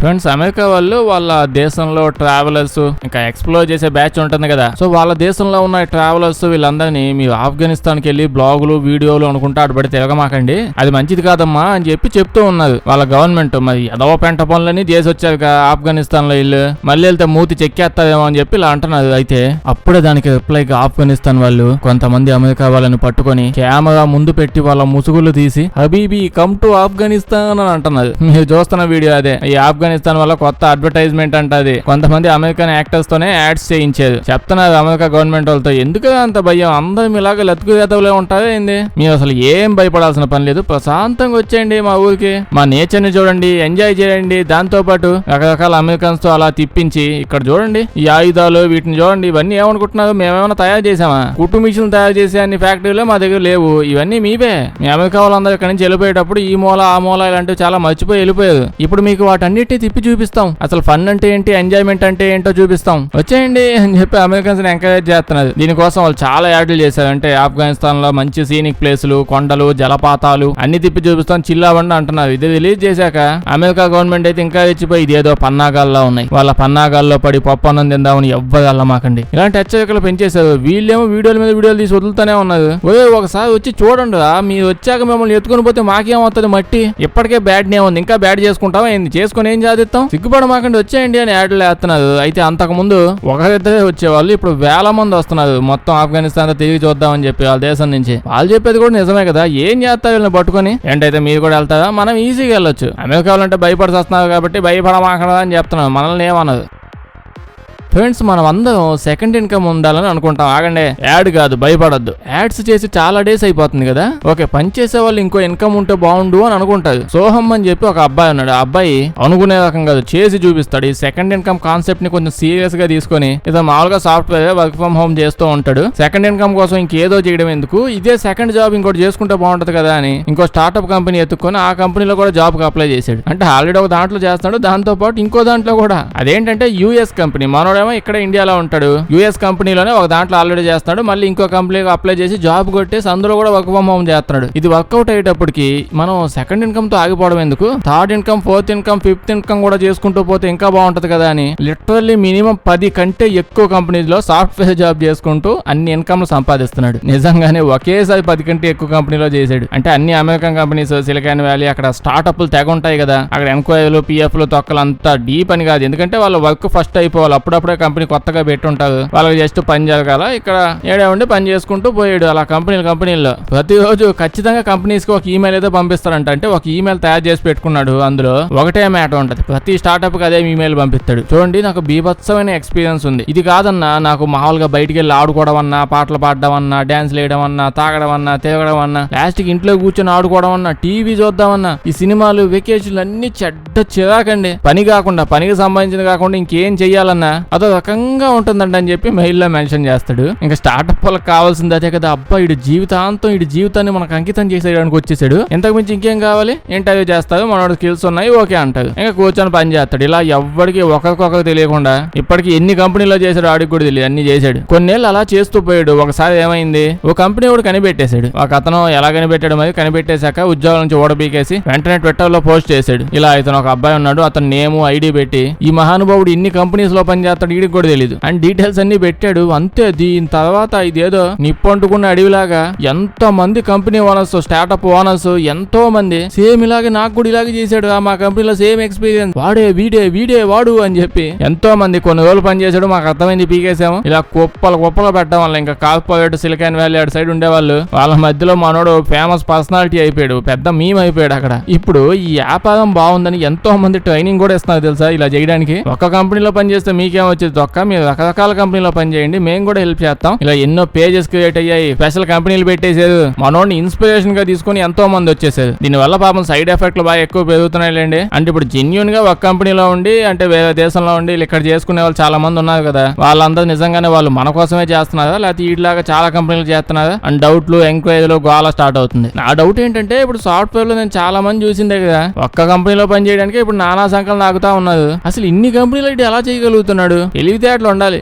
Friends, America వాళ్ళు వాళ్ళ దేశంలో ట్రావెలర్స్ ఇంకా ఎక్స్ప్లోర్ చేసే బ్యాచ్ ఉంటుంది కదా. సో వాళ్ళ దేశంలో ఉన్న ట్రావెలర్స్ వీళ్ళందరినీ మీరు ఆఫ్ఘనిస్తాన్ కి వెళ్ళి బ్లాగులు వీడియోలు అనుకుంటా అటుబడి తిరగమాకండి, అది మంచిది కాదమ్మా అని చెప్పి చెప్తూ ఉన్నారు వాళ్ళ గవర్నమెంట్. మరి ఎదవ పెంట పనులని చేసి వచ్చారు ఆఫ్ఘనిస్తాన్ లో ఇల్లు, మళ్ళీ వెళ్తే మూతి చెక్కేస్తారేమో అని చెప్పి ఇలా అంటున్నారు. అయితే అప్పుడే దానికి రిప్లైగా ఆఫ్ఘనిస్తాన్ వాళ్ళు కొంతమంది అమెరికా వాళ్ళని పట్టుకొని కెమెరా ముందు పెట్టి వాళ్ళ ముసుగులు తీసి హబీబీ కమ్ టు ఆఫ్ఘనిస్తాన్ అని అంటున్నారు. మీరు చూస్తున్న వీడియో అదే. ఈ ఆఫ్ఘనిస్తాన్ వల్ల కొత్త అడ్వర్టైజ్మెంట్ అంటది. కొంతమంది అమెరికన్ యాక్టర్స్ తోనే యాడ్స్ చేయించారు. చెప్తున్నారు అమెరికా గవర్నమెంట్ వాళ్ళతో, ఎందుకు అంత భయం, అందరం ఇలాగ లతుకు చేతవులే ఉంటారే ఏంది, మీరు అసలు ఏం భయపడాల్సిన పని లేదు, ప్రశాంతంగా వచ్చేయండి మా ఊరికి, మా నేచర్ ని చూడండి, ఎంజాయ్ చేయండి. దాంతో పాటు రకరకాల అమెరికన్స్ తో అలా తిప్పించి ఇక్కడ చూడండి ఈ ఆయుధాలు వీటిని చూడండి, ఇవన్నీ ఏమనుకుంటున్నారు, మేమేమైనా తయారు చేసామా, కుట్టు మిషన్లు తయారు చేసే అన్ని ఫ్యాక్టరీలు మా దగ్గర లేవు, ఇవన్నీ మీవే. మీ అమెరికా వాళ్ళందరూ ఇక్కడ నుంచి వెళ్ళిపోయేటప్పుడు ఈ మూల ఆ మూల ఇలాంటివి చాలా మర్చిపోయి వెళ్ళిపోయారు. ఇప్పుడు మీకు వాటన్నిటి తిప్పి చూపిస్తాం, అసలు ఫన్ అంటే ఏంటి, ఎంజాయ్మెంట్ అంటే ఏంటో చూపిస్తాం, వచ్చేయండి అని చెప్పి అమెరికన్స్ ని ఎంకరేజ్ చేస్తున్నారు. దీనికోసం వాళ్ళు చాలా యాడ్లు చేశారు. అంటే ఆఫ్ఘనిస్తాన్ లో మంచి సీనిక్ ప్లేసులు, కొండలు, జలపాతాలు అన్ని తిప్పి చూపిస్తాం, చిల్లాబండి అంటున్నారు. ఇది రిలీజ్ చేశాక అమెరికా గవర్నమెంట్ అయితే ఇంకా రెచ్చిపోయి ఇదేదో పన్నాగాల్లో ఉన్నాయి, వాళ్ళ పన్నాగాల్లో పడి పప్పన్నం తిందామని ఎవ్వరు అల్లమాకండి ఇలాంటి హెచ్చరికలు పెంచేశారు. వీళ్ళేమో వీడియోల మీద వీడియోలు తీసి వదులుతూనే ఉన్నారు. ఒకసారి వచ్చి చూడండి, మీరు వచ్చాక మిమ్మల్ని ఎత్తుకుని పోతే మాకేమవుతుంది మట్టి, ఇప్పటికే బ్యాడ్ నే ఉంది, ఇంకా బ్యాడ్ చేసుకుంటావా ఏంది, చేసుకుని ఏం సాధిస్తాం, సిగ్గుపడమాకండి వచ్చేయండి అని యాడ్లు వేస్తున్నారు. అయితే అంతకు ముందు ఒకరిద్దరే వచ్చేవాళ్ళు, ఇప్పుడు వేల మంది వస్తున్నారు మొత్తం ఆఫ్ఘనిస్తాన్ తిరిగి చూద్దామని చెప్పి వాళ్ళ దేశం నుంచి. వాళ్ళు చెప్పేది కూడా నిజమే కదా, ఏం చేస్తారు వీళ్ళని పట్టుకొని, ఏంటైతే మీరు కూడా వెళ్తారా, మనం ఈజీగా వెళ్ళొచ్చు, అమెరికా వాళ్ళంటే భయపడి వస్తున్నారు కాబట్టి భయపడమాకడా అని చెప్తున్నారు, మనల్ని ఏమన్నది. ఫ్రెండ్స్, మనం అందరం సెకండ్ ఇన్కమ్ ఉండాలని అనుకుంటాం. ఆగండి, యాడ్ కాదు, భయపడద్దు. యాడ్స్ చేసి చాలా డేస్ అయిపోతుంది కదా, ఓకే పని చేసే వాళ్ళు ఇంకో ఇన్కమ్ ఉంటే బాగుండు అని అనుకుంటారు. సోహం అని చెప్పి ఒక అబ్బాయి ఉన్నాడు. ఆ అబ్బాయి అనుకునే రకం కాదు, చేసి చూపిస్తాడు. ఈ సెకండ్ ఇన్కమ్ కాన్సెప్ట్ ని కొంచెం సీరియస్ గా తీసుకొని ఇతను మామూలుగా సాఫ్ట్వేర్ వర్క్ ఫ్రమ్ హోమ్ చేస్తూ ఉంటాడు. సెకండ్ ఇన్కమ్ కోసం ఇంకేదో చేయడం ఎందుకు, ఇదే సెకండ్ జాబ్ ఇంకోటి చేసుకుంటే బాగుంటది కదా అని ఇంకో స్టార్ట్అప్ కంపెనీ ఎత్తుకొని ఆ కంపెనీలో కూడా జాబ్ కి అప్లై చేశాడు. అంటే ఆల్రెడీ ఒక దాంట్లో చేస్తాడు, దాంతో పాటు ఇంకో దాంట్లో కూడా. అదేంటంటే యూఎస్ కంపెనీ, మనోడేమో ఇక్కడ ఇండియాలో ఉంటాడు, యూఎస్ కంపెనీలోనే ఒక దాంట్లో ఆల్రెడీ చేస్తున్నాడు, మళ్ళీ ఇంకో కంపెనీకి అప్లై చేసి జాబ్ కొట్టేసి అందులో కూడా వర్క్ ఫ్రమ్ హోమ్ చేస్తున్నాడు. ఇది వర్కౌట్ అయ్యేటప్పటికి మనం సెకండ్ ఇన్కమ్ తో ఆగిపోవడం ఎందుకు, third income, fourth income, fifth income కూడా చేసుకుంటూ పోతే ఇంకా బాగుంటది కదా అని లిటరల్లీ మినిమం 10 కంటే ఎక్కువ కంపెనీస్ లో సాఫ్ట్వేర్ జాబ్ చేసుకుంటూ అన్ని ఇన్కమ్ సంపాదిస్తున్నాడు. నిజంగానే ఒకేసారి 10 కంటే ఎక్కువ కంపెనీలో చేశాడు. అంటే అన్ని అమెరికన్ కంపెనీస్, సిలికాన్ వ్యాలీ, అక్కడ స్టార్ట్అప్లు తెగ ఉంటాయి కదా, అక్కడ ఎంక్వైరీలు, పిఎఫ్లు, తొక్కలు అంతా డీప్ అని కాదు, ఎందుకంటే వాళ్ళ వర్క్ ఫస్ట్ అయిపోవాలి, అప్పుడప్పుడే కంపెనీ కొత్తగా పెట్టుంటారు, వాళ్ళకి జస్ట్ పని జరగాల, ఇక్కడ ఏడే ఉండి పని చేసుకుంటూ పోయాడు. అలా కంపెనీలో ప్రతిరోజు ఖచ్చితంగా కంపెనీస్ కి ఒక ఈమెయిల్ అయితే పంపిస్తారంట. అంటే ఒక ఈమెయిల్ తయారు చేసి పెట్టుకున్నాడు, అందులో ఒకటే మ్యాటర్ ఉంటది, ప్రతి స్టార్ట్అప్ కి అదే ఈమెయిల్ పంపిస్తాడు. చూడండి, నాకు బీభత్సమైన ఎక్స్పీరియన్స్ ఉంది. ఇది కాదన్నా నాకు మామూలుగా బయటికి వెళ్ళి ఆడుకోవడం అన్నా, పాటలు పాడడం అన్నా, డాన్స్ వేయడం అన్నా, తాగడం అన్నా, తిరగడం అన్నా, లాస్ట్ కి ఇంట్లో కూర్చొని ఆడుకోవడం అన్నా, టీవీ చూద్దామన్నా, ఈ సినిమాలు, వెకేషన్లు అన్ని చెడ్డ చిరాకండి. పని కాకుండా, పనికి సంబంధించింది కాకుండా ఇంకేం చెయ్యాలన్నా అదో రకంగా ఉంటుందండి అని చెప్పి మెయిల్ లో మెన్షన్ చేస్తాడు. ఇంకా స్టార్ట్అప్ వాళ్ళకి కావాల్సింది అదే కదా, అబ్బా ఇడు జీవితాంతం ఇడు జీవితాన్ని మనకు అంకితం చేసేయడానికి వచ్చేసాడు, ఇంతకు మించి ఇంకేం కావాలి, ఇంటర్వ్యూ చేస్తాడు, మనోడు స్కిల్స్ ఉన్నాయి ఓకే అంటాడు, ఇంకా కూర్చొని పని చేస్తాడు. ఇలా ఎవ్వడికి ఒకరికొకరు తెలియకుండా ఇప్పటికి ఎన్ని కంపెనీలో చేశాడు ఆడికి కూడా తెలియదు, అన్ని చేశాడు. కొన్నేళ్ళు అలా చేస్తూ పోయాడు. ఒకసారి ఏమైంది, ఒక కంపెనీ కూడా కనిపెట్టేశాడు. ఒక అతను ఎలా కనిపెట్టాడు, మరి కనిపెట్టేశాక ఉద్యోగం నుంచి ఓడబీకేసి వెంటనే ట్విట్టర్ లో పోస్ట్ చేశాడు. ఇలా ఇతను ఒక అబ్బాయి ఉన్నాడు, అతను నేము ఐడి పెట్టి ఈ మహానుభావుడు ఇన్ని కంపెనీస్ లో పని చేస్తాడు వీడికి కూడా తెలియదు అండ్ డీటెయిల్స్ అన్ని పెట్టాడు. అంతే, దీని తర్వాత ఇదేదో నిప్పంటుకున్న అడవిలాగా ఎంతో మంది కంపెనీ ఓనర్స్, స్టార్ట్అప్ ఓనర్స్ ఎంతో మంది సేమ్ ఇలాగే నాకు కూడా ఇలాగే చేశాడు, మా కంపెనీలో సేమ్ ఎక్స్పీరియన్స్, వాడే వీడే వాడు అని చెప్పి ఎంతో మంది కొన్ని రోజులు పనిచేశాడు. మాకు అర్థమైంది, పీకేసాము. ఇలా కుప్పలు పెట్టడం వల్ల ఇంకా కార్పొరేట్, సిలికాన్ వ్యాలీ అటు సైడ్ ఉండేవాళ్ళు, వాళ్ళ మధ్యలో మనోడు ఫేమస్ పర్సనాలిటీ అయిపోయాడు, పెద్ద మీమ్ అయిపోయాడు అక్కడ. ఇప్పుడు ఈ వ్యాపారం బాగుందని ఎంతో మంది ట్రైనింగ్ కూడా ఇస్తున్నారు తెలుసా ఇలా చేయడానికి. ఒక కంపెనీలో పనిచేస్తే మీకేం వచ్చేది తొక్క, మీరు రకరకాల కంపెనీలో పని చేయండి, మేము కూడా హెల్ప్ చేస్తాం. ఇలా ఎన్నో పేజెస్ క్రియేట్ అయ్యాయి, స్పెషల్ కంపెనీలు పెట్టేశారు, మనోడిని ఇన్స్పిరేషన్ గా తీసుకుని ఎంతో మంది వచ్చేసారు. దీనివల్ల పాపం సైడ్ ఎఫెక్ట్లు బాగా ఎక్కువ పెరుగుతున్నాయిలేండి. అంటే ఇప్పుడు జెన్యూన్ గా ఒక కంపెనీలో ఉండి, అంటే వేరే దేశంలో ఉండి ఇక్కడ చేసుకునే వాళ్ళు చాలా మంది ఉన్నారు కదా, వాళ్ళందరూ నిజంగానే వాళ్ళు మన కోసమే చేస్తున్నారా, లేకపోతే వీటిలాగా చాలా కంపెనీలు చేస్తున్నారా అని డౌట్లు, ఎంక్వైరీలు, గోల స్టార్ట్ అవుతుంది. నా డౌట్ ఏంటంటే, ఇప్పుడు సాఫ్ట్వేర్ లో నేను చాలా మంది చూసిందే కదా, ఒక్క కంపెనీలో పని చేయడానికి ఇప్పుడు నానా సంఖ్యలు నాకుతా ఉన్నారు. అసలు ఇన్ని కంపెనీలు ఎలా చేయగలుగుతున్నాడు, తెలివితేటలు ఉండాలి.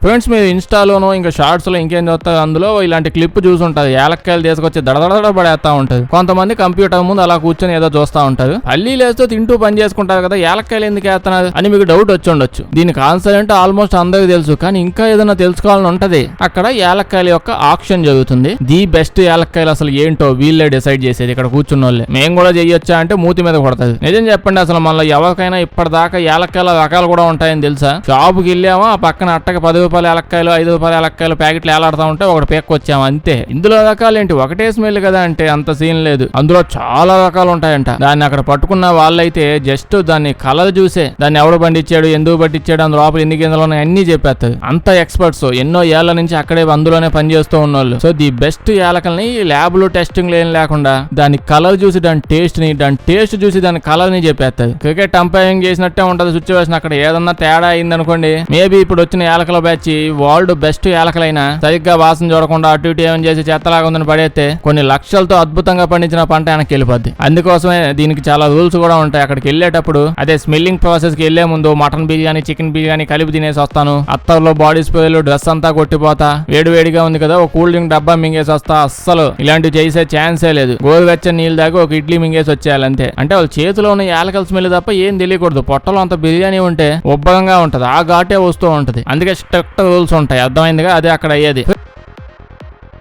ఫ్రెండ్స్ మీరు ఇన్స్టాలోనో ఇంకా షార్ట్స్ లో ఇంకేం చూస్తారు, అందులో ఇలాంటి క్లిప్ చూసుంటది. యాలక్కాయలు తీసుకొచ్చి దడదడ పడేస్తా ఉంటది. కొంతమంది కంప్యూటర్ ముందు అలా కూర్చొని ఏదో చూస్తా ఉంటారు. పల్లీలేస్తూ తింటూ పని చేసుకుంటారు కదా, యాలక్కాయలు ఎందుకు వేస్తున్నారు అని మీకు డౌట్ వచ్చి ఉండొచ్చు. దీనికి ఆన్సర్ అంటే ఆల్మోస్ట్ అందరికి తెలుసు. కానీ ఇంకా ఏదైనా తెలుసుకోవాలని ఉంటది. అక్కడ యాలక్కాయల యొక్క ఆక్షన్ జరుగుతుంది. ది బెస్ట్ యాలక్కాయలు అసలు ఏంటో వీళ్ళే డిసైడ్ చేసేది. ఇక్కడ కూర్చున్న వాళ్ళే. మేము కూడా చేయొచ్చా అంటే మూతి మీద కొడతాది. నిజం చెప్పండి, అసలు మళ్ళీ ఎవరికైనా ఇప్పటిదాకా యాలక్కాయల రకాలు కూడా ఉంటాయని తెలుసా? షాపుకి వెళ్ళామా, ఆ పక్కన అట్టకి 10 రూపాయల యాలక్కాయలు 5 రూపాయల యాలక్కాయలు ప్యాకెట్లు ఏలాడుతూ ఉంటే ఒకటి పేక్కొచ్చాము అంతే. ఇందులో రకాలు ఏంటి, ఒకటే స్మెల్ కదా అంటే అంత సీన్ లేదు. అందులో చాలా రకాలు ఉంటాయంట. దాన్ని అక్కడ పట్టుకున్న వాళ్ళైతే జస్ట్ దాన్ని కలర్ చూసే దాన్ని ఎవడు పండించాడు, ఎందుకు పట్టించాడు, అందులో లోపల ఎన్ని గింజలు ఉన్నాయి అన్ని చెప్పేస్తారు. అంత ఎక్స్పర్ట్స్ ఎన్నో ఏళ్ల నుంచి అక్కడే అందులోనే పనిచేస్తూ ఉన్నోళ్ళు. సో ది బెస్ట్ యాలకల్ని ల్యాబ్ లో టెస్టింగ్ ఏం లేకుండా దాని కలర్ చూసి దాని టేస్ట్ చూసి దాని కలర్ ని చెప్పేస్తారు. క్రికెట్ అంపైరింగ్ చేసినట్టే ఉంటది సిచ్యువేషన్. అక్కడ ఏదన్నా తేడా అయింది అనుకోండి, మేబీ ఇప్పుడు వచ్చిన యాలకల బ్యాచ్ వరల్డ్ బెస్ట్ యాలకలైనా సరిగ్గా వాసన చూడకుండా అటు ఇటు ఏమని చేసి చెత్తలాగా ఉందని పడేస్తే కొన్ని లక్షలతో అద్భుతంగా పండించిన పంట వెనక్కి వెళ్ళిపోద్ది. అందుకోసమే దీనికి చాలా రూల్స్ కూడా ఉంటాయి. అక్కడికి వెళ్ళేటప్పుడు అదే స్మెల్లింగ్ ప్రాసెస్ కి వెళ్లే ముందు మటన్ బిర్యానీ చికెన్ బిర్యానీ కలిపి తినేసి వస్తాను. అత్తర్లో బాడీ స్ప్రేలు డ్రెస్ అంతా కొట్టిపోతా, వేడిగా ఉంది కదా ఒక కూల్ డ్రింక్ డబ్బా మింగేసి వస్తా. అస్సలు ఇలాంటివి చేసే ఛాన్సే లేదు. గోరువెచ్చని నీళ్ళు దాకా ఒక ఇడ్లీ మింగేసి వచ్చేయాలి అంతే. అంటే వాళ్ళ చేతిలో ఉన్న యాలకల్ స్మెల్ తప్ప ఏం తెలియకూడదు. పొట్టలో అంత బిర్యానీ ఉంటే ఉబ్బరంగా ఉంటది, ఆ ఘాటే వస్తూ ఉంటది. అందుకే స్ట్రిక్ట్ రూల్స్ ఉంటాయి. అర్థమైందిగా? అదే అక్కడ అయ్యేది.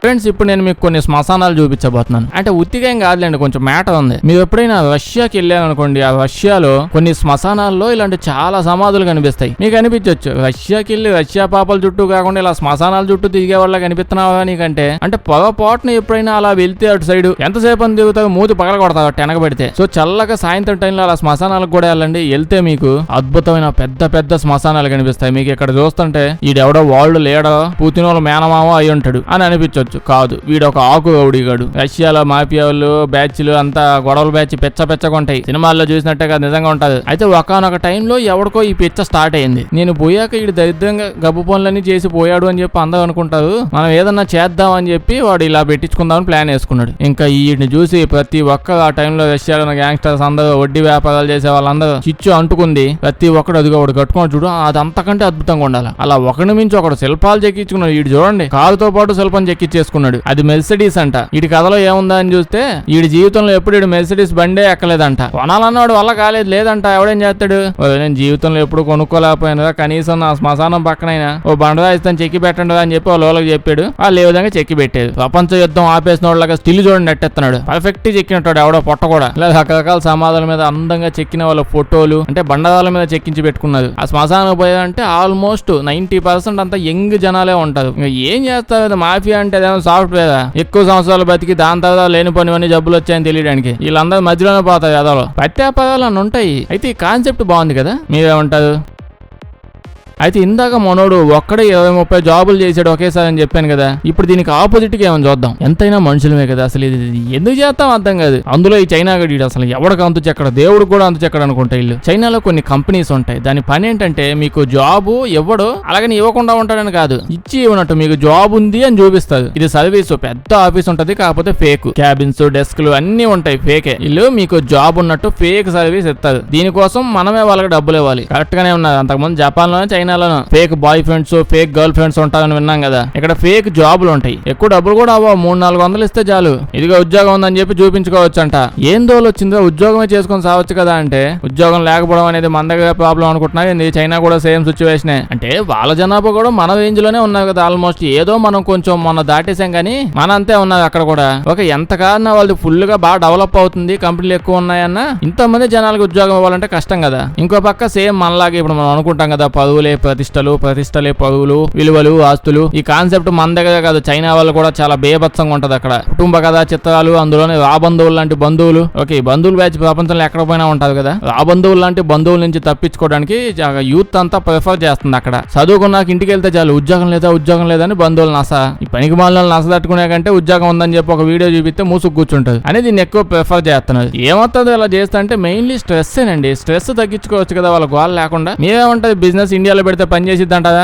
ఫ్రెండ్స్ ఇప్పుడు నేను మీకు కొన్ని శ్మశానాలు చూపించబోతున్నాను. అంటే ఉత్తిగా ఏం కాదులేండి, కొంచెం మ్యాటర్ ఉంది. మీరు ఎప్పుడైనా రష్యాకి వెళ్ళారనుకోండి, ఆ రష్యాలో కొన్ని శ్మశానాల్లో ఇలాంటి చాలా సమాధులు కనిపిస్తాయి. మీకు అనిపించవచ్చు రష్యాకి వెళ్ళి రష్యా పాపల చుట్టూ కాకుండా ఇలా శ్మశానాల చుట్టూ తిరిగే వాళ్ళ కనిపిస్తున్నావా నీకంటే. అంటే పొగపాటున ఎప్పుడైనా అలా వెళ్తే అటు సైడ్ ఎంతసేపు అని తిరుగుతావు, మూతి పగల కొడతావు టెనక పెడితే. సో చల్లగా సాయంత్రం టైంలో అలా శ్మశానాలకు కూడా వెళ్ళండి. వెళ్తే మీకు అద్భుతమైన పెద్ద శ్మశానాలు కనిపిస్తాయి. మీకు ఇక్కడ చూస్తుంటే ఈడెవడో వాళ్ళు లేడో పుతినోళ్ళ మేనమామో అయి ఉంటాడు అని అనిపించవచ్చు. కాదు, వీడు ఒక ఆకు రౌడీగాడు. రష్యాలో మాఫియా వాళ్ళు బ్యాచ్లు అంతా గొడవల బ్యాచ్ పెచ్చగా ఉంటాయి. సినిమాల్లో చూసినట్టే కదా నిజంగా ఉంటది. అయితే ఒకనొక టైంలో ఎవడికో ఈ పిచ్చ స్టార్ట్ అయింది. నేను పోయాక వీడు దరిద్రంగా గబ్బు పనులన్నీ చేసి పోయాడు అని చెప్పి అందరూ అనుకుంటారు. మనం ఏదన్నా చేద్దాం అని చెప్పి వాడు ఇలా పెట్టించుకుందామని ప్లాన్ వేసుకున్నాడు. ఇంకా వీడిని చూసి ప్రతి ఒక్క ఆ టైంలో రష్యాలో ఉన్న గ్యాంగ్స్టర్స్ అందరూ వడ్డీ వ్యాపారాలు చేసే వాళ్ళందరూ చిచ్చు అంటుకుంది. ప్రతి ఒక్కడు అదిగా ఒకటి కట్టుకుని చూడు, అది అంతకంటే అద్భుతంగా ఉండాలి. అలా ఒకటి మించి ఒకడు శిల్పాలు చెక్కించుకున్నాడు. వీడు చూడండి కారుతో పాటు శిల్పం చెక్కించేసుకున్నాడు. అది మెర్సిడీస్ అంట. వీడి కథలో ఏముందా అని చూస్తే వీడి జీవితంలో ఎప్పుడు వీడు మెర్సిడీస్ బండే ఎక్కలేదంట. కొనాలన్నాడు వల్ల కాలేదు, లేదంట. ఎవడేం చేస్తాడు, నేను జీవితంలో ఎప్పుడు కొనుక్కోలేకపోయినా కనీసం నా శ్మశానం పక్కనైనా ఓ బండరా ఇస్తాను చెక్కి పెట్టండి అని చెప్పి వాళ్ళకి చెప్పాడు. వాళ్ళు ఏ విధంగా చెక్కి పెట్టేది. ప్రపంచ యుద్ధం ఆపేసిన వాళ్ళగా స్టిల్ చూడండి ఎట్టేస్తున్నాడు. పర్ఫెక్ట్ చెక్కినట్టాడు ఎవడో పొట్ట కూడా. ఇలా రకరకాల సమాధాల మీద అందంగా చెక్కిన వాళ్ళ ఫోటోలు అంటే బండరాల మీద చెక్కించి పెట్టుకున్నారు. ఆ శ్మశానం పోయారంటే ఆల్మోస్ట్ 90% అంతా యంగ్ జనాలే ఉంటారు. ఏం చేస్తారు, మాఫియా అంటే సాఫ్ట్వేర్ ఎక్కువ సంవత్సరాలు బతికి దాని తర్వాత లేనిపోనివన్నీ జబ్బులు వచ్చాయని తెలియడానికి వీళ్ళందరూ మధ్యలోనే పోతారు. ఎదలో పత్యాపదాలు అని ఉంటాయి. అయితే ఈ కాన్సెప్ట్ బాగుంది కదా, మీరేమంటారు? అయితే ఇందాక మనోడు ఒక్కడే 20-30 జాబులు చేశాడు ఒకేసారి అని చెప్పాను కదా. ఇప్పుడు దీనికి ఆపోజిట్ గా ఏమని చూద్దాం. ఎంతైనా మనుషులమే కదా, అసలు ఇది ఎందుకు చేస్తాం అర్థం కాదు. అందులో ఈ చైనా గడి అసలు ఎవరికి అంతు చెక్కడ, దేవుడు కూడా అంతు చెక్కడ అనుకుంటా. ఇల్లు చైనాలో కొన్ని కంపెనీస్ ఉంటాయి. దాని పని ఏంటంటే మీకు జాబు ఇవ్వడు, అలాగని ఇవ్వకుండా ఉంటాడని కాదు, ఇచ్చి ఇవ్వనట్టు మీకు జాబ్ ఉంది అని చూపిస్తారు. ఇది సర్వీస్, పెద్ద ఆఫీస్ ఉంటది, కాకపోతే ఫేక్. క్యాబిన్స్ డెస్క్లు అన్ని ఉంటాయి ఫేకే. ఇల్లు మీకు జాబ్ ఉన్నట్టు ఫేక్ సర్వీస్ ఇస్తారు. దీనికోసం మనమే వాళ్ళకి డబ్బులు ఇవ్వాలి. కరెక్ట్ గానే ఉన్నారు. అంతకుముందు జపాన్ లోనే China fake boyfriends fake girlfriends ఉంటారని విన్నాం కదా. ఇక్కడ ఫేక్ జాబులు ఉంటాయి. ఎక్కువ డబ్బులు కూడా అవ్వ, 300-400 ఇస్తే చాలు. ఇదిగో ఉద్యోగం ఉందని చెప్పి చూపించుకోవచ్చు అంట. ఏం దోలు వచ్చిందో, ఉద్యోగమే చేసుకొని సావచ్చు కదా అంటే ఉద్యోగం లేకపోవడం అనేది మన దగ్గర ప్రాబ్లం అనుకుంటున్నా. చైనా కూడా సేమ్ సిచ్యువేషనే. అంటే వాళ్ళ జనాభా కూడా మన రేంజ్ లోనే ఉన్నారు కదా ఆల్మోస్ట్. ఏదో మనం కొంచెం మొన్న దాటేసాం కానీ మన అంతే ఉన్నారు అక్కడ కూడా. ఒక ఎంత కాదన్నా వాళ్ళు ఫుల్ గా బాగా డెవలప్ అవుతుంది, కంపెనీలు ఎక్కువ ఉన్నాయన్నా ఇంతమంది జనాలకు ఉద్యోగం ఇవ్వాలంటే కష్టం కదా. ఇంకో పక్క సేమ్ మనలాగే ఇప్పుడు మనం అనుకుంటాం కదా, పదవులే ప్రతిష్టలే పదవులు విలువలు ఆస్తులు. ఈ కాన్సెప్ట్ మన దగ్గర కాదు, చైనా వాళ్ళు కూడా చాలా బేభత్సంగా ఉంటది అక్కడ. కుటుంబ కథ చిత్రాలు, అందులోనే రాబంధువులు లాంటి బంధువులు. ఓకే, బంధువులు బ్యాచ్ ప్రపంచంలో ఎక్కడ పోయినా ఉంటారు కదా. రాబంధువులు లాంటి బంధువుల నుంచి తప్పించుకోవడానికి యూత్ అంతా ప్రిఫర్ చేస్తుంది అక్కడ. చదువుకున్నాక ఇంటికి వెళ్తే చాలు, ఉద్యోగం లేదని బంధువులు నస. ఈ పనికి మాలను నస తట్టుకునే కంటే ఉద్యోగం ఉందని చెప్పి ఒక వీడియో చూపిస్తే మూసుకు కూర్చుంటది అని దీన్ని ఎక్కువ ప్రిఫర్ చేస్తున్నారు. ఏమవుతుంది ఇలా చేస్తా అంటే మెయిన్లీ స్ట్రెస్ ఏనండి. స్ట్రెస్ తగ్గించుకోవచ్చు కదా వాళ్ళ గోల్ లేకుండా. మీరేమంటది, బిజినెస్ ఇండియాలో పెడితే పని చేసిద్దంటారా?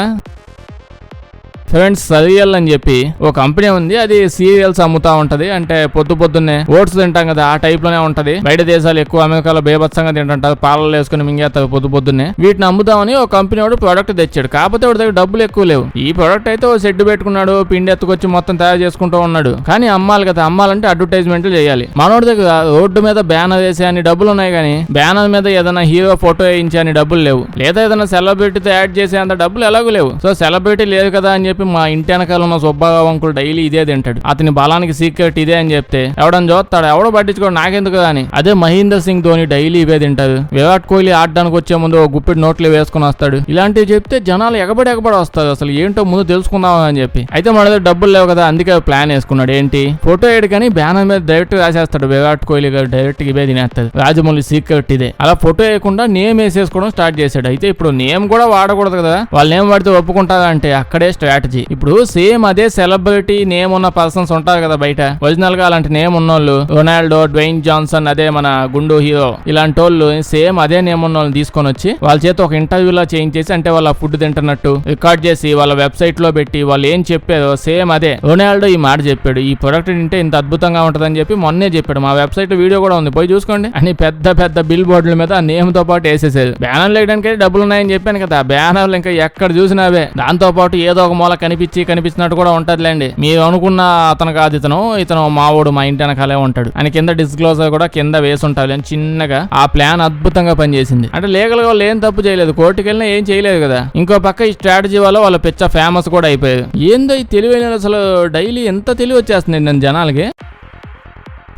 ఫ్రెండ్స్ సరియల్ అని చెప్పి ఒక కంపెనీ ఉంది. అది సీరియల్స్ అమ్ముతా ఉంటది. అంటే పొద్దున్నే ఓట్స్ తింటాం కదా, ఆ టైప్ లోనే ఉంటది. బయట దేశాలు ఎక్కువ అమెరికాలో బేబత్సంగా తింటుంటారు, పాలలు వేసుకుని మింగేస్తారు పొద్దున్నే. వీటిని అమ్ముదామని ఒక కంపెనీ వాడు ప్రొడక్ట్ తెచ్చాడు. కాకపోతే వాడి దగ్గర డబ్బులు ఎక్కువ లేవు. ఈ ప్రొడక్ట్ అయితే ఓ షెడ్ పెట్టుకున్నాడు, పిండి ఎత్తుకొచ్చి మొత్తం తయారు చేసుకుంటూ ఉన్నాడు. కానీ అమ్మాలి కదా, అమ్మాలంటే అడ్వర్టైజ్మెంట్లు చేయాలి. మనోడి దగ్గర రోడ్డు మీద బ్యానర్ వేసే అని డబ్బులు ఉన్నాయి, కానీ బ్యానర్ మీద ఏదైనా హీరో ఫోటో వేయించే అని డబ్బులు లేవు. లేదా ఏదైనా సెలబ్రిటీతో యాడ్ చేసే అంత డబ్బులు ఎలాగూ లేవు. సో సెలబ్రిటీ లేదు కదా అని చెప్పి మా ఇంటి వెనకాల ఉన్న సుబ్బారావు అంకుల్ డైలీ ఇదే తింటాడు. అతని బలానికి సీక్రెట్ ఇదే అని చెప్తే ఎవడని చూస్తాడు, ఎవడో పట్టించుకోడు, నాకెందుకు అని. అదే మహేందర్ సింగ్ ధోని డైలీ ఇవే తింటారు. విరాట్ కోహ్లీ ఆడడానికి వచ్చే ముందు ఒక గుప్పిడి నోట్లు వేసుకుని వస్తాడు. ఇలాంటివి చెప్తే జనాలు ఎగబడి వస్తారు. అసలు ఏంటో ముందు తెలుసుకుందాం అని చెప్పి. అయితే మన దగ్గర డబ్బులు లేవు కదా, అందుకే ప్లాన్ వేసుకున్నాడు. ఏంటి, ఫోటో వేయడు కానీ బ్యానర్ మీద డైరెక్ట్ రాసేస్తాడు, విరాట్ కోహ్లీ గారు డైరెక్ట్ ఇవే తినేస్తాడు, రాజమౌళి సీక్రెట్ ఇదే. అలా ఫోటో వేయకుండా నేమ్ వేసేసుకోవడం స్టార్ట్ చేశాడు. అయితే ఇప్పుడు నేమ్ కూడా వాడకూడదు కదా, వాళ్ళు నేమ్ వాడితే ఒప్పుకుంటారా అంటే అక్కడే స్ట్రాటజీ. ఇప్పుడు సేమ్ అదే సెలబ్రిటీ నేమ్ ఉన్న పర్సన్స్ ఉంటారు కదా బయట, ఒరిజినల్ గా అలాంటి నేమ్ ఉన్నోళ్ళు, రొనాల్డో, డ్వైన్ జాన్సన్, అదే మన గుండు హీరో, ఇలాంటి వాళ్ళు సేమ్ అదే నేమ్ ఉన్న వాళ్ళని తీసుకొని వచ్చి వాళ్ళ చేత ఒక ఇంటర్వ్యూలా చేయించేసి, అంటే వాళ్ళ ఫుడ్ తింటున్నట్టు రికార్డ్ చేసి వాళ్ళ వెబ్సైట్ లో పెట్టి వాళ్ళు ఏం చెప్పారో సేమ్ అదే. రొనాల్డో ఈ మాట చెప్పాడు, ఈ ప్రొడక్ట్ తింటే ఇంత అద్భుతంగా ఉంటదని చెప్పి మొన్నే చెప్పాడు, మా వెబ్సైట్ లో వీడియో కూడా ఉంది, పోయి చూసుకోండి అని పెద్ద పెద్ద బిల్ బోర్డుల మీద ఆ నేమ్ తో పాటు వేసేసారు. బ్యానర్లు వేయడానికి డబ్బులు ఉన్నాయని చెప్పాను కదా, బ్యానర్లు ఇంకా ఎక్కడ చూసినావే. దాంతో పాటు ఏదో ఒక మూల కనిపించినట్టు కూడా ఉంటదిలేండి. మీరు అనుకున్న అతను కాదు ఇతను మావోడు, మా ఇంటి వెనకాలే ఉంటాడు అని కింద డిస్క్లోజర్ కూడా కింద వేసి ఉంటారు అని చిన్నగా. ఆ ప్లాన్ అద్భుతంగా పనిచేసింది. అంటే లీగల్ గా వాళ్ళు ఏం తప్పు చేయలేదు, కోర్టుకి వెళ్ళినా ఏం చేయలేదు కదా. ఇంకో పక్క ఈ స్ట్రాటజీ వల్ల వాళ్ళ పిచ్చ ఫేమస్ కూడా అయిపోయారు. ఏందో ఈ తెలివైన, అసలు డైలీ ఎంత తెలివి వచ్చేస్తుంది నేను జనాలకి.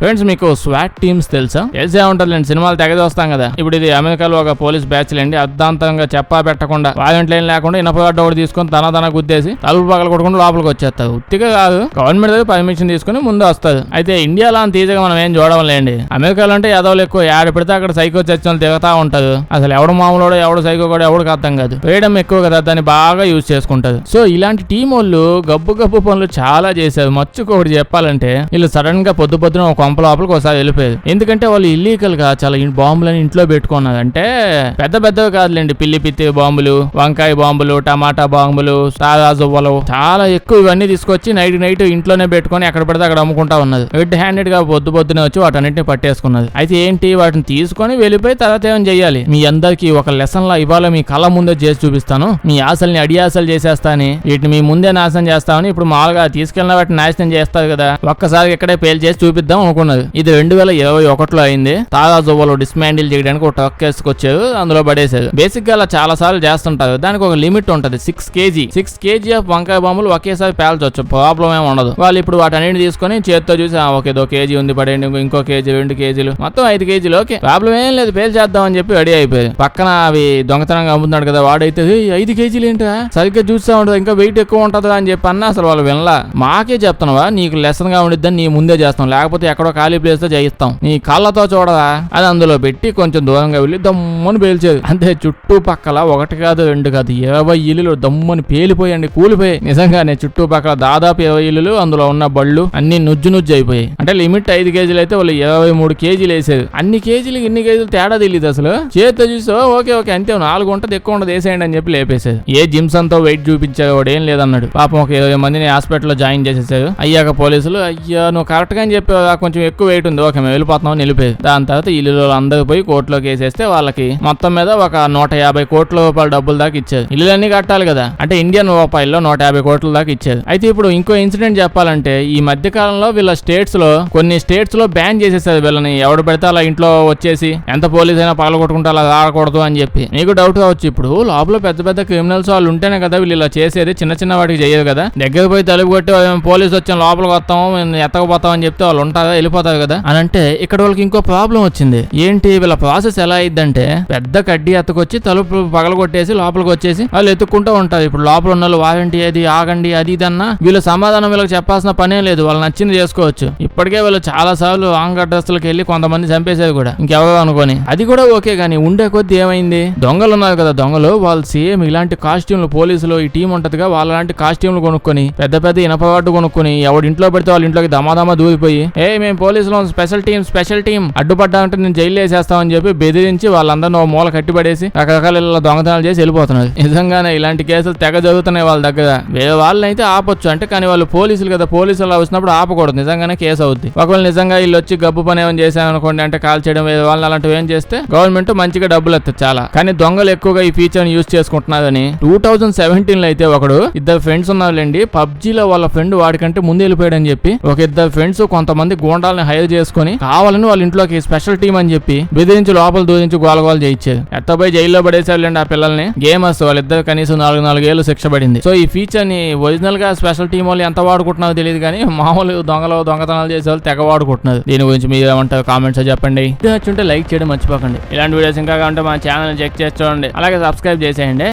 ఫ్రెండ్స్, మీకు స్వాట్ టీమ్స్ తెలుసా? తెలిసే ఉంటదిలేండి, సినిమాలు తెగ చూస్తాం కదా. ఇప్పుడు ఇది అమెరికాలో ఒక పోలీస్ బ్యాచ్ లేండి. అర్ధాంతంగా చెప్పా పెట్టకుండా, వారెంట్ లైన్ లేకుండా ఇనపగడ్డ ఒకటి తీసుకొని తన గుద్దేసి తలుపు పగల కొట్టుకుంటూ లోపలికి వచ్చేస్తారు. ఉత్తిగా కాదు, గవర్నమెంట్ దగ్గర పర్మిషన్ తీసుకుని ముందు వస్తారు. అయితే ఇండియాలో అంత ఈజీగా మనం ఏం చూడలేండి. అమెరికాలో అంటే యాదవులు ఎక్కువ, ఏడ పెడితే అక్కడ సైకో చర్చలు తిరుగుతా ఉంటారు. అసలు ఎవడు మామూలు ఎవడు సైకో కూడా ఎవడికి అర్థం కాదు. ఫ్రీడమ్ ఎక్కువ కదా, దాన్ని బాగా యూజ్ చేసుకుంటారు. సో ఇలాంటి టీం వాళ్ళు గబ్బు పనులు చాలా చేశారు. మచ్చుకోటి చెప్పాలంటే వీళ్ళు సడన్ గా పొద్దున ఒక కొంప లోపలికి ఒకసారి వెళ్ళిపోయారు. ఎందుకంటే వాళ్ళు ఇల్లీగల్ గా చాలా బాంబులని ఇంట్లో పెట్టుకున్నారు. అంటే పెద్దవి కాదులేండి, పిల్లి పిత్తి బాంబులు, వంకాయ బాంబులు, టమాటా బాంబులు, సాదా జువ్వలు, చాలా ఎక్కువ ఇవన్నీ తీసుకొచ్చి నైట్ ఇంట్లోనే పెట్టుకొని ఎక్కడ పడితే అక్కడ అమ్ముకుంటా ఉన్నది. రెడ్ హ్యాండెడ్ గా పొద్దునే వచ్చి వాటన్నిటిని పట్టేసుకున్నది. అయితే ఏంటి, వాటిని తీసుకొని వెళ్ళిపోయి తర్వాత ఏం చెయ్యాలి, మీ అందరికి ఒక లెసన్ లా ఇవాళ మీ కళ్ళ ముందే చేసి చూపిస్తాను. మీ ఆశల్ని అడియాసలు చేసేస్తాని, వీటిని మీ ముందే నాశనం చేస్తామని. ఇప్పుడు మామూలుగా తీసుకెళ్ళిన వాటిని నాశనం చేస్తారు కదా, ఒక్కసారి ఇక్కడే పేల్ చేసి చూపిద్దాం అనుకున్నది. ఇది 2021లో అయింది. తాజా జువ్వలు డిస్మాండిల్ చేయడానికి ఒక ట్రక్ వేసుకొచ్చారు, అందులో పడేశారు. బేసిక్ గా అలా చాలా సార్లు చేస్తుంటారు. దానికి ఒక లిమిట్ ఉంటది, 6 kg ఆఫ్ వంకాయ బాంబులు ఒకేసారి పేల్చొచ్చు, ప్రాబ్లం ఏమి ఉండదు. వాళ్ళు ఇప్పుడు వాటన్నిటిని తీసుకొని చేతితో చూసి ఓకే 1 kg ఉంది పడేయండి, ఇంకో కేజీ 2 kgలు మొత్తం 5 kgలు, ఓకే ప్రాబ్లం ఏం లేదు పేల్చేద్దాం అని చెప్పి రెడీ అయిపోయారు. పక్కన అవి దొంగతనంగా అమ్ముతున్నాడు కదా వాడైతే 5 kgలు ఏంటా, సరిగ్గా చూస్తా ఉంటుంది, ఇంకా వెయిట్ ఎక్కువ ఉంటుందా అని చెప్పి అన్నా. అసలు వాళ్ళు వినలా. మాకే చెప్తున్నావా, నీకు లెసన్ గా ఉండిద్దని నీ ముందే చేస్తాం, లేకపోతే ఎక్కడో ఖాళీ ప్లేస్ తో చేయిస్తాం, నీ కాళ్ళతో చూడదా అది అందులో పెట్టి కొంచెం దూరంగా వెళ్ళి దమ్మని పేల్చేది. అంతే, చుట్టుపక్కల 1 కాదు 2 కాదు 20 ఇల్లులు దమ్మని పేలిపోయండి, కూలిపోయాయి. నిజంగానే చుట్టుపక్కల దాదాపు 20 ఇల్లులు, అందులో ఉన్న బళ్ళు అన్ని నుజ్జు అయిపోయాయి. అంటే లిమిట్ 5 kgలు అయితే వాళ్ళు 23 kgలు వేసేది. అన్ని కేజీలు ఇన్ని కేజీలు తేడా తెలియదు అసలు. చేతితో చూసి ఓకే అంతే 4 ఉంటుంది ఎక్కువ ఉండదు వేసేయండి అని చెప్పి లేపేసేది. ఏ జిమ్సన్ తో వెయిట్ చూపించాడు వాడు, ఏం లేదన్నాడు. పాపం ఒక 20 మందిని హాస్పిటల్లో జాయిన్ చేసేసారు. అయ్యాక పోలీసులు అయ్యా నువ్వు కరెక్ట్ గా అని చెప్పి కొంచెం ఎక్కువ వెయిట్ ఉంది, ఓకే మేము వెళ్ళిపోతున్నాం నిలిపేది. దాని తర్వాత ఇల్లు అందరూ పోయి కోర్టులోకి వేసేస్తే వాళ్ళకి మొత్తం మీద ఒక 150 కోట్ల రూపాయల డబ్బులు దాకా ఇచ్చారు. ఇల్లులన్నీ కట్టాలి కదా, అంటే ఇండియన్ రూపాయల్లో 150 కోట్ల దాకా ఇచ్చారు. అయితే ఇప్పుడు ఇంకో ఇన్సిడెంట్ చెప్పాలంటే, ఈ మధ్య కాలంలో వీళ్ళ కొన్ని స్టేట్స్ లో బ్యాన్ చేసేసారు వీళ్ళని. ఎవడు పెడితే అలా ఇంట్లో వచ్చేసి ఎంత పోలీస్ అయినా పగలగొట్టుకుంటే అలా ఆడకూడదు అని చెప్పి. మీకు డౌట్ కావచ్చు, ఇప్పుడు లోపల పెద్ద క్రిమినల్స్ వాళ్ళు ఉంటేనే కదా వీళ్ళు ఇలా చేసేది, చిన్న వాటికి చేయరు కదా. దగ్గర పోయి తలుపు కొట్టి పోలీసు వచ్చాం లోపలికి వస్తాం ఎత్తకపోతాం అని చెప్తే వాళ్ళు ఉంటారా, వెళ్ళిపోతారు కదా అని. అంటే ఇక్కడ వాళ్ళకి ఇంకో ప్రాబ్లం వచ్చింది. ఏంటి, వీళ్ళ ప్రాసెస్ ఎలా అయిందంటే, పెద్ద కడ్డీ ఎత్తకొచ్చి తలుపు పగలగొట్టేసి లోపలికి వచ్చేసి వాళ్ళు ఎత్తుక్కుంటూ ఉంటారు. ఇప్పుడు లోపల ఉన్న వాళ్ళు వారంటీ అది ఆగండి అది ఇదన్నా వీళ్ళు సమాధానం వీళ్ళకి చెప్పాల్సిన పనే లేదు, వాళ్ళు నచ్చింది చేసుకోవచ్చు. ఇప్పటికే వీళ్ళు చాలా సార్లు రాంగ్ అడ్రస్లకు వెళ్ళి కొంతమంది చంపేసేది కూడా ఇంకెవరో అనుకోని. అది కూడా ఓకే, కానీ ఉండే కొద్ది ఏమైంది, దొంగలు ఉన్నారు కదా, దొంగలు వాళ్ళు సేమ్ ఇలాంటి కాస్ట్యూమ్లు, పోలీసులు ఈ టీం ఉంటదిగా వాళ్ళలాంటి కాస్ట్యూమ్లు కొనుక్కొని పెద్ద ఇనపవాటు కొనుక్కొని ఎవడి ఇంట్లో పెడితే వాళ్ళ ఇంట్లోకి దమాదమా దూరిపోయి మేము మేము పోలీసులు స్పెషల్ టీం అడ్డుపడ్డా అంటే నేను జైలు వేసేస్తామని చెప్పి బెదిరించి వాళ్ళందరినీ మూల కట్టిపడేసి రకరకాల దొంగతనాలు చేసి వెళ్ళిపోతున్నారు. నిజంగానే ఇలాంటి కేసులు తెగ జరుగుతున్నాయి వాళ్ళ దగ్గర. వేరే వాళ్ళనైతే ఆపొచ్చు అంటే, కానీ వాళ్ళు పోలీసులు కదా, పోలీసులు వచ్చినప్పుడు ఆపకూడదు, నిజంగానే కేసు అవుద్ది. ఒకవేళ నిజంగా వీళ్ళు వచ్చి గబ్బు పని ఏమైనా చేశారనుకోండి, అంటే కాల్ చేయడం వేరే వాళ్ళని అలాంటివి ఏం చేస్తే గవర్నమెంట్ మంచిగా డబ్బులు ఎత్తుంది చాలా. కానీ దొంగలు ఎక్కువగా ఈ ఫీచర్ ని యూజ్ చేసుకుంటున్నారని 2017 లో అయితే ఒకడు ఇద్దరు ఫ్రెండ్స్ ఉన్నారులేండి, పబ్జీలో వాళ్ళ ఫ్రెండ్ వాడికంటే ముందు వెళ్ళిపోయాడని చెప్పి ఒక ఇద్దరు ఫ్రెండ్స్ కొంతమంది గోండాలని హైర్ చేసుకుని కావాలని వాళ్ళ ఇంట్లోకి స్పెషల్ టీం అని చెప్పి బెదిరించి లోపల దూరించి గోలగోలు చేయించారు. ఎత్తపోయి జైల్లో పడేసారులేండి ఆ పిల్లల్ని. గేమర్స్ వాళ్ళిద్దరు కనీసం 4 ఏళ్ళు శిక్ష పడింది. సో ఈ ఫీచర్ ని ఒరిజినల్ గా స్పెషల్ టీం వాళ్ళు ఎంత వాడుకుంటున్నారో తెలియదు, కానీ మామూలు దొంగతనాలు చేసే వాళ్ళు తెగ వాడుకుంటున్నారు. దీని గురించి మీరు ఏమంటారు కామెంట్స్ చెప్పండి. నచ్చుంటే లైక్ చేయడం మర్చిపోకండి. ఇలాంటి వీడియోస్ ఇంకా కావాలంటే మా ఛానల్ చెక్ చేసి చూడండి, అలాగే సబ్స్క్రైబ్ చేసేయండి.